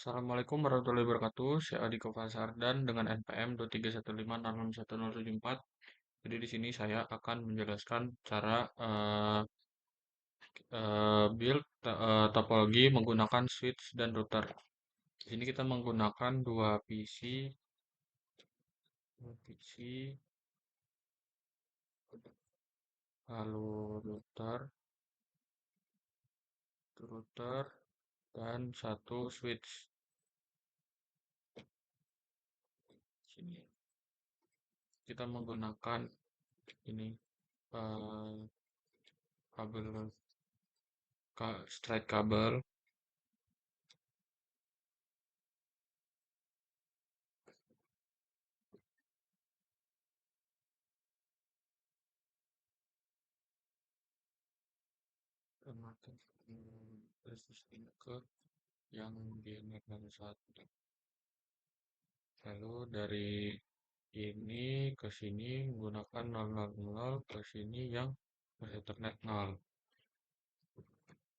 Assalamualaikum warahmatullahi wabarakatuh. Saya Adiko Fasardan dengan NPM 231566174. Jadi di sini saya akan menjelaskan cara build topologi menggunakan switch dan router. Di sini kita menggunakan dua PC, lalu router dan satu switch. Sini kita menggunakan ini eh, kabel straight kabel. Memakai resistor ke yang diingatkan satu. Lalu dari ini ke sini menggunakan 000 ke sini yang Ethernet 0.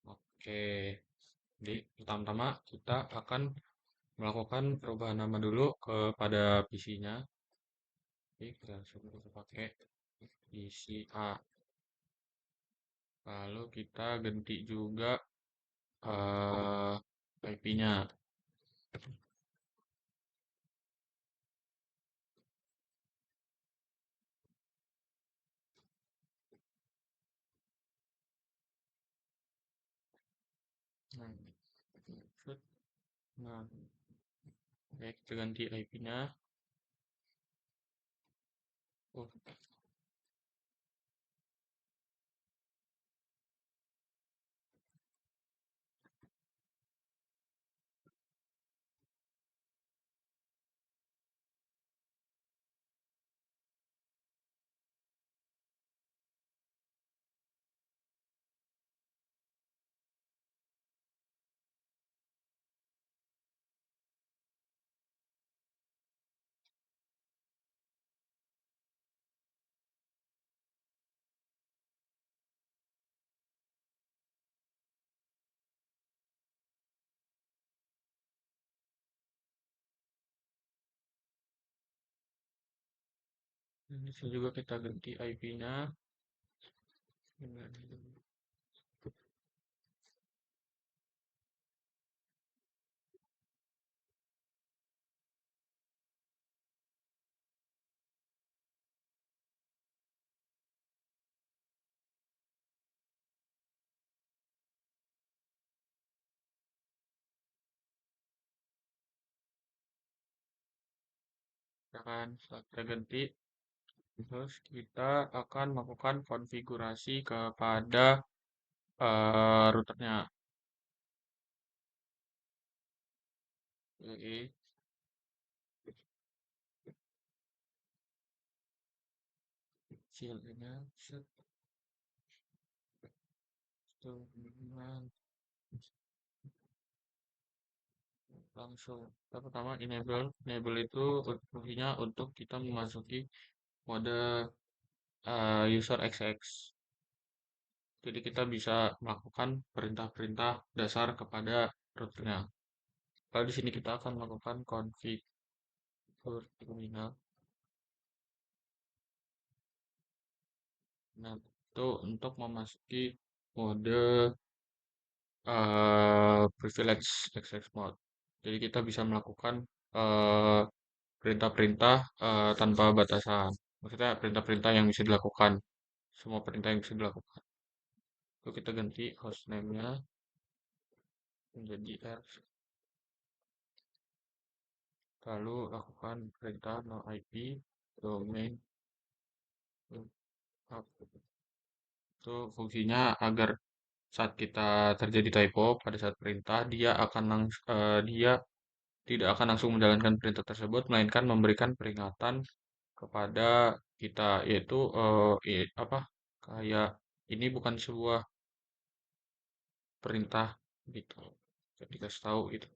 Oke. Jadi pertama-tama kita akan melakukan perubahan nama dulu kepada PC-nya. Jadi kita langsung pakai PC A. Lalu kita ganti juga IP-nya. Nah, oke, kita ganti IP-nya. Oh, ini juga kita ganti IP-nya. Ya kan, setelah kita ganti, terus kita akan melakukan konfigurasi kepada routernya. Oke, kecilnya set dengan langsung. Kita pertama enable itu fungsinya untuk kita memasuki mode user XX. Jadi kita bisa melakukan perintah-perintah dasar kepada routernya. Lalu di sini kita akan melakukan config terminal. Nah, itu untuk memasuki mode privilege access mode. Jadi kita bisa melakukan eh, perintah-perintah tanpa batasan. Maksudnya perintah-perintah yang bisa dilakukan, semua perintah yang bisa dilakukan. Lalu kita ganti hostname-nya menjadi R. Lalu lakukan perintah no IP domain. Itu fungsinya agar saat kita terjadi typo pada saat perintah, dia tidak akan langsung menjalankan perintah tersebut, melainkan memberikan peringatan kepada kita, yaitu apa, kayak ini bukan sebuah perintah gitu. Jadi dikasih tahu gitu.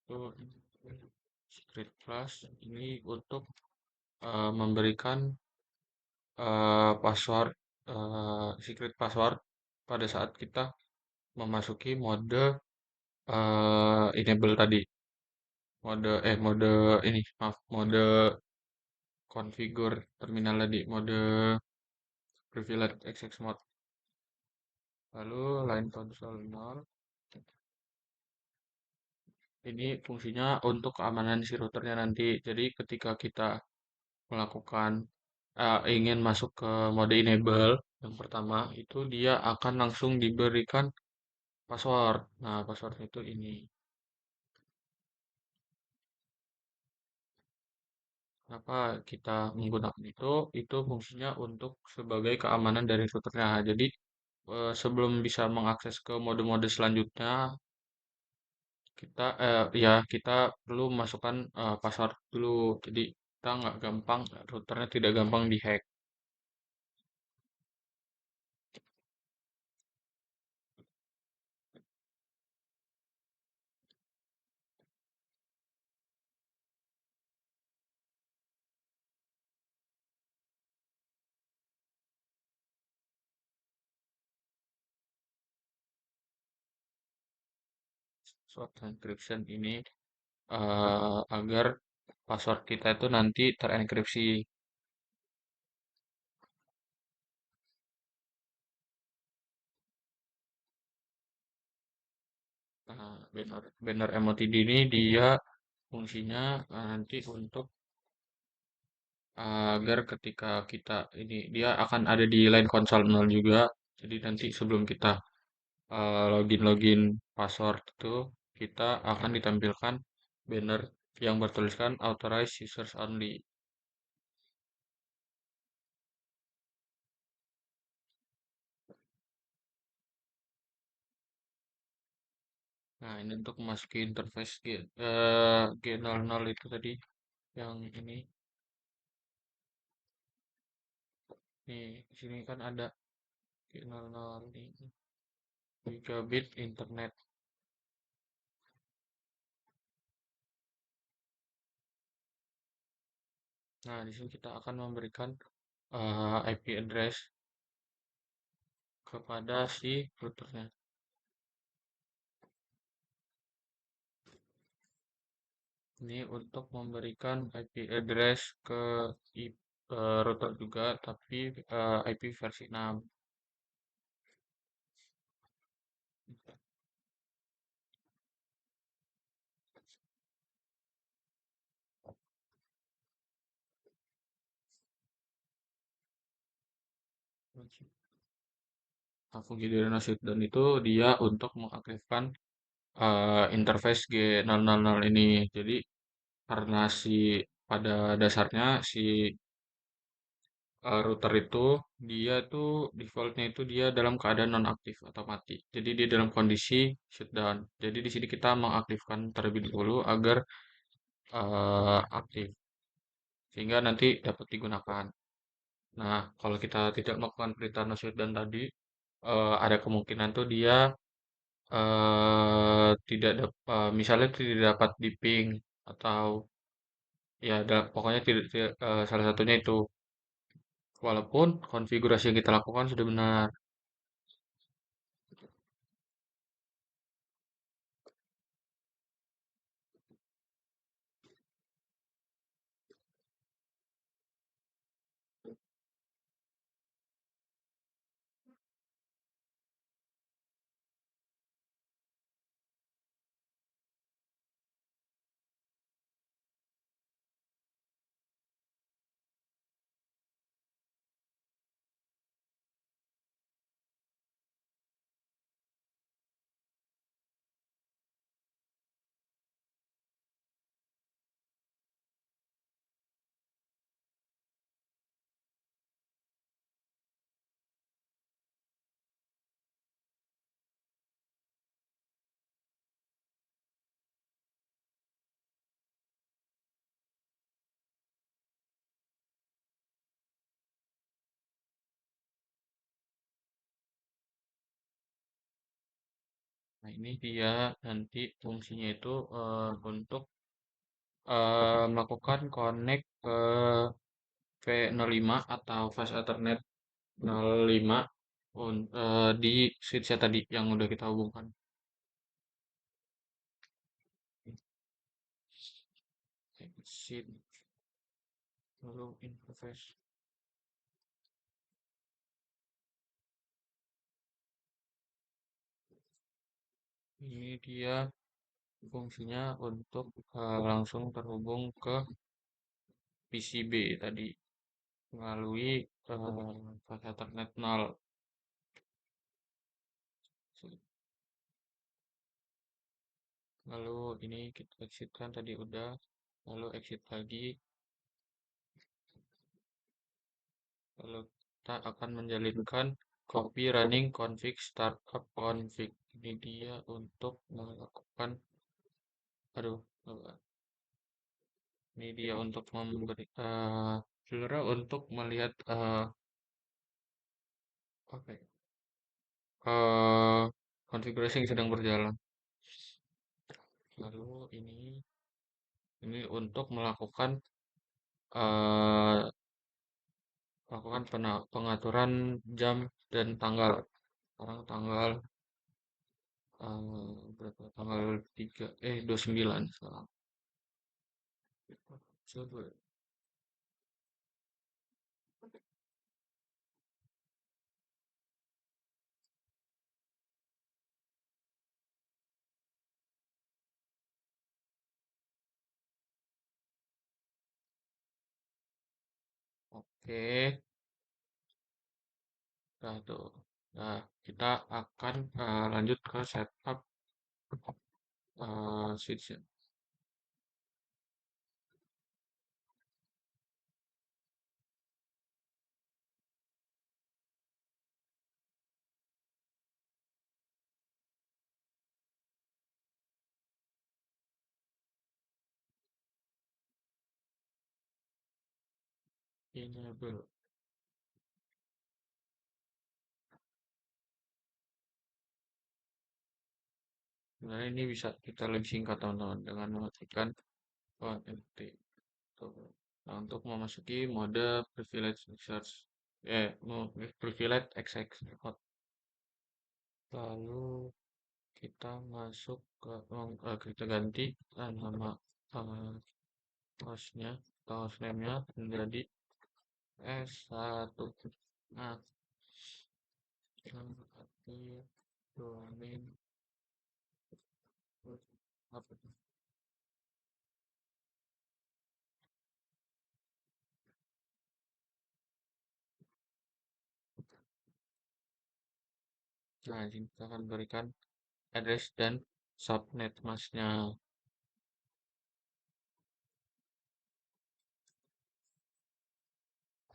Itu secret flash ini untuk memberikan password secret password pada saat kita memasuki mode enable tadi. Mode ini, maaf, mode configure terminal tadi, mode privilege access mode. Lalu line console 0. Ini fungsinya untuk keamanan si routernya nanti. Jadi ketika kita melakukan ingin masuk ke mode enable yang pertama itu dia akan langsung diberikan password. Nah, password itu ini. Kenapa kita menggunakan itu? Itu fungsinya untuk sebagai keamanan dari routernya. Jadi sebelum bisa mengakses ke mode-mode selanjutnya, kita perlu masukkan password dulu. Jadi kita nggak gampang, routernya tidak gampang dihack. Password encryption ini agar password kita itu nanti terenkripsi. Nah, banner MOTD ini dia fungsinya nanti untuk agar ketika kita ini dia akan ada di line console 0 juga. Jadi nanti sebelum kita login password itu kita akan ditampilkan banner yang bertuliskan authorized users only. Nah, ini untuk memasuki interface G00 itu tadi yang ini. Nih, di sini kan ada G00 ini gigabit internet. Nah, di sini kita akan memberikan IP address kepada si routernya. Ini untuk memberikan IP address ke router juga, tapi IP versi 6. Nah, fungsi dari dan itu dia untuk mengaktifkan interface G000 ini. Jadi karena pada dasarnya si router itu dia tuh defaultnya itu dia dalam keadaan nonaktif atau mati. Jadi dia dalam kondisi shutdown. Jadi di sini kita mengaktifkan terlebih dahulu agar aktif sehingga nanti dapat digunakan. Nah, kalau kita tidak melakukan perintah no shutdown tadi, ada kemungkinan tuh dia tidak misalnya tidak dapat di ping atau ya pokoknya salah satunya itu walaupun konfigurasi yang kita lakukan sudah benar. Nah, ini dia nanti fungsinya itu untuk melakukan connect ke V05 atau Fast Ethernet 05 di switch-nya tadi yang udah kita hubungkan. Exit, lalu interface. Ini dia fungsinya untuk langsung terhubung ke PCB tadi melalui fast Ethernet 0. Lalu ini kita exit kan tadi udah, lalu exit lagi, lalu kita akan menjalinkan copy running config startup config. Ini dia untuk melakukan, aduh, ini dia untuk memberi, sebenarnya untuk melihat apa ya, eh, konfigurasi yang sedang berjalan. Lalu ini untuk eh, melakukan pengaturan jam dan tanggal. Sekarang tanggal berapa? Tanggal 29 sekarang. Coba. Oke, nah tuh. Nah, kita akan lanjut ke setup switch enable. Nah, ini bisa kita lebih singkat teman-teman dengan mematikan ONT. Tuh. Nah, untuk memasuki mode privilege search, privilege access record. Lalu kita masuk ke kita ganti nama hostnya atau hostname-nya menjadi S1. Nah, berarti domain apa tuh? Nah, ini kita akan berikan address dan subnet masnya.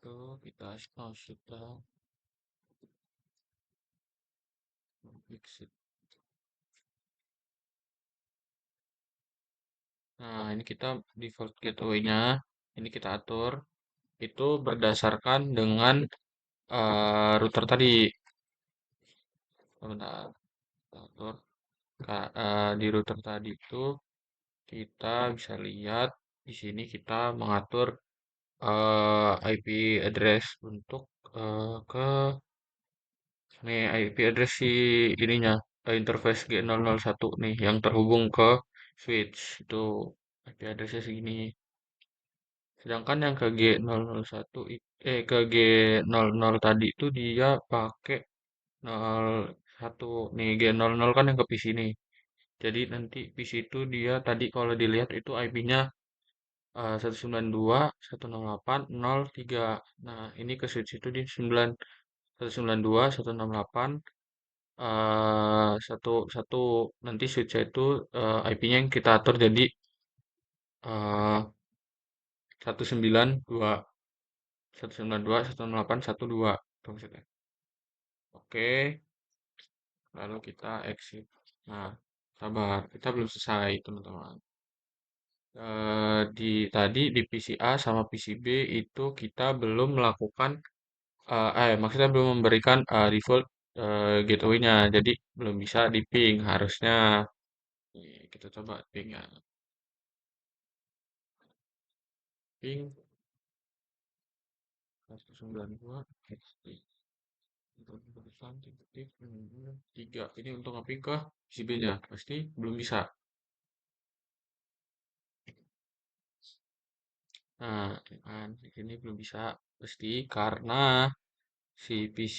Tuh, kita sudah exit. Nah, ini kita default gateway-nya. Ini kita atur. Itu berdasarkan dengan router tadi. Sebentar, kita atur. Di router tadi itu kita bisa lihat di sini kita mengatur IP address untuk ke nih IP address si ininya interface G001 nih yang terhubung ke switch itu IP addressnya segini. Sedangkan yang ke G001 ke G00 tadi itu dia pakai 01 nih G00 kan yang ke PC nih. Jadi nanti PC itu dia tadi kalau dilihat itu IP-nya 192.168.0.3. Nah, ini ke switch itu di 192.168 satu satu nanti switch itu IP-nya yang kita atur jadi 192.168.1.2 itu maksudnya. Oke, lalu kita exit. Nah, sabar, kita belum selesai teman-teman. Di PCA sama PCB itu kita belum melakukan maksudnya belum memberikan default gateway-nya, jadi belum bisa di ping harusnya. Nih, kita coba ping ya. Ping 192. tiga. Ini untuk ngaping ke si B-nya. Pasti belum bisa. Nah, ya kan ini belum bisa. Pasti karena si PC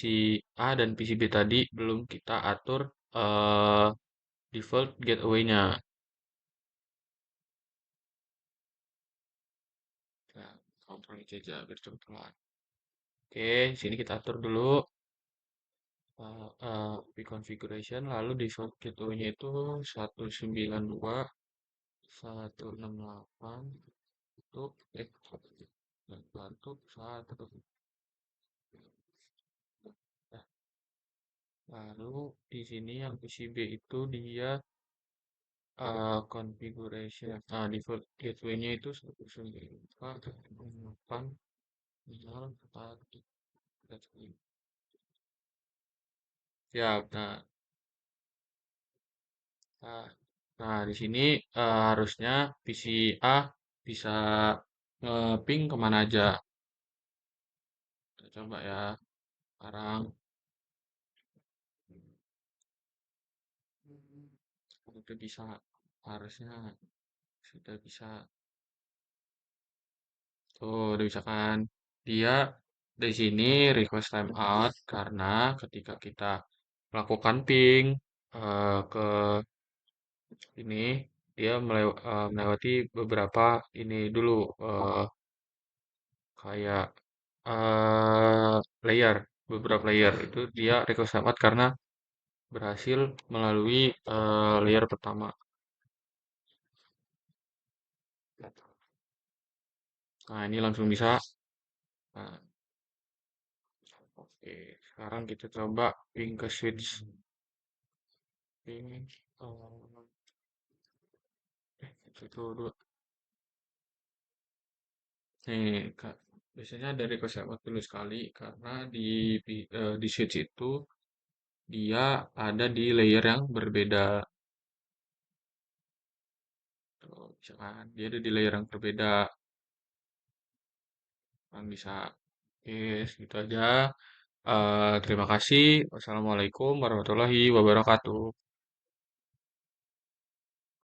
A dan PC B tadi belum kita atur eh, default gateway-nya. Nah, kontrol C aja biar cepet kelar. Oke, sini kita atur dulu configuration, lalu default gateway-nya itu 192.168 untuk satu satu. Nah, lalu di sini yang PCB itu dia configuration, default gateway-nya itu 192.168.0.1. Siap. Nah, nah, di sini harusnya PC A bisa nge-ping kemana aja. Kita coba ya sekarang. Udah bisa, harusnya sudah bisa. Tuh, udah bisa kan? Dia di sini request timeout karena ketika kita melakukan ping ke ini, dia melewati beberapa ini dulu kayak eh layer, beberapa layer itu dia request timeout karena berhasil melalui layer pertama. Nah, ini langsung bisa. Nah, oke, sekarang kita coba ping ke switch. Ping, itu dulu. Nih, Kak, biasanya dari pesawat dulu sekali karena di switch itu dia ada di layer yang berbeda. Tuh, bisa kan? Dia ada di layer yang berbeda. Kan bisa. Oke, segitu aja. Terima kasih. Wassalamualaikum warahmatullahi wabarakatuh.